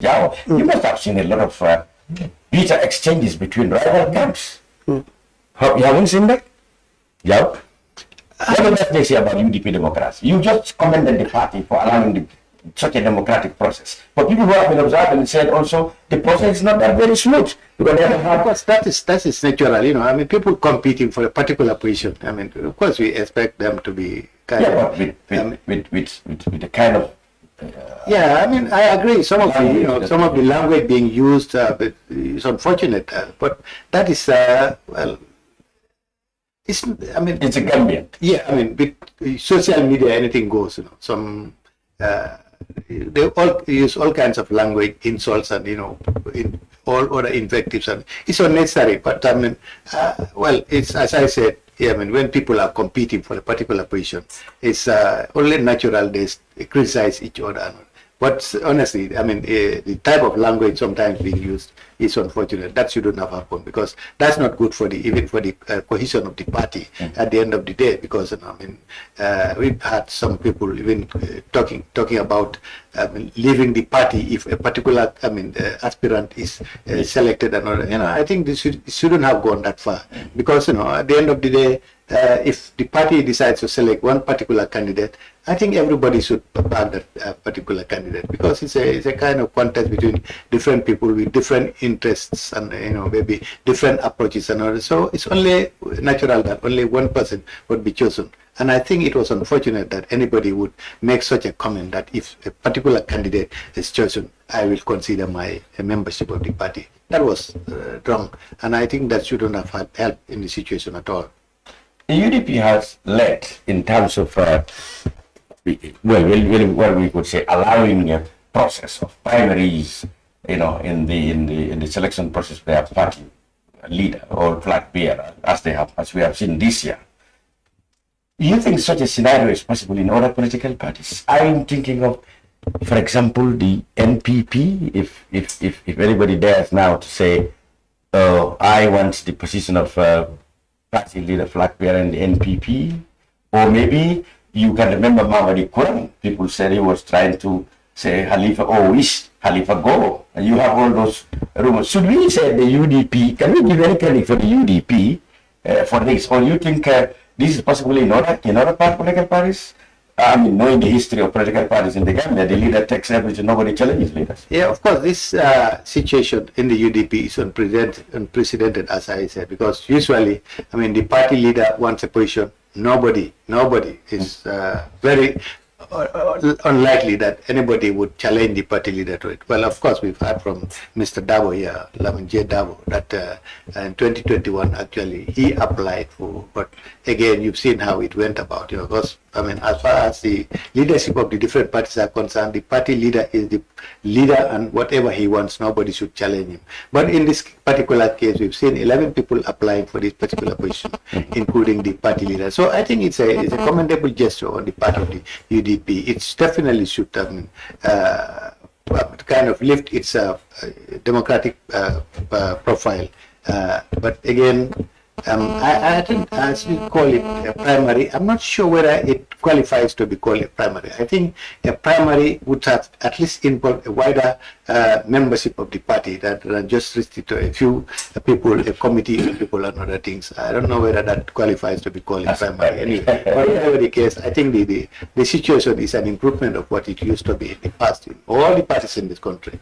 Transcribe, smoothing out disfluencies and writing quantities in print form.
Jawo, you must have seen a lot of bitter exchanges between rival camps. You haven't seen that? Jawo? What does they say about UDP democracy? You just commended the party for allowing such a democratic process. But people who have been observing said also the process is not that very smooth. Because of course, that is natural. You know, I mean, people competing for a particular position. I mean, of course, we expect them to be kind of. But with the kind of. Yeah, I mean, I agree. Some of the, some of the language being used is unfortunate, but that is well. It's, I mean, it's a Gambian. Yeah, I mean, with social media, anything goes. You know, some they all use all kinds of language, insults, and in all other invectives, and it's unnecessary. But I mean, well, it's as I said. Yeah, I mean, when people are competing for a particular position, it's only natural they criticize each other. But honestly, I mean, the type of language sometimes being used is unfortunate. That shouldn't have happened, because that's not good for even for the cohesion of the party at the end of the day. Because I mean, we've had some people even talking about leaving the party if a particular aspirant is selected. And I think this shouldn't have gone that far, because at the end of the day, if the party decides to select one particular candidate, I think everybody should back that particular candidate, because it's a kind of contest between different people with different interests and maybe different approaches and all. So it's only natural that only one person would be chosen. And I think it was unfortunate that anybody would make such a comment that if a particular candidate is chosen, I will consider my membership of the party. That was wrong, and I think that shouldn't have had help in the situation at all. The UDP has led in terms of, well, we could say, allowing a process of primaries, in the selection process of their party leader or flag bearer, as we have seen this year. Do you think such a scenario is possible in other political parties? I'm thinking of, for example, the NPP. If anybody dares now to say, I want the position of party leader, flag bearer in the NPP, or maybe you can remember Mamadi Quran. People said he was trying to say Halifa, wish Halifa go, and you have all those rumors. Should we say the UDP? Can we give any credit for the UDP for this, or you think this is possibly in other political parties? I mean, knowing the history of political parties in the Gambia, the leader takes everything, nobody challenges leaders. Yeah, of course, this situation in the UDP is unprecedented, as I said, because usually, I mean, the party leader wants a position. Nobody is very unlikely that anybody would challenge the party leader to it. Well, of course, we've heard from Mr. Jawo here, Jawo, that in 2021, actually, he applied for, but again, you've seen how it went about, because, I mean, as far as the leadership of the different parties are concerned, the party leader is the leader, and whatever he wants, nobody should challenge him. But in this particular case, we've seen 11 people applying for this particular position, including the party leader. So I think it's a commendable gesture on the part of the UDP. It definitely should kind of lift its democratic profile. But again, I think, as we call it a primary, I'm not sure whether it qualifies to be called a primary. I think a primary would have at least involved a wider membership of the party rather than just restricted to a few people, a committee of people and other things. I don't know whether that qualifies to be called a primary. Anyway, whatever the case, I think the situation is an improvement of what it used to be in the past in all the parties in this country.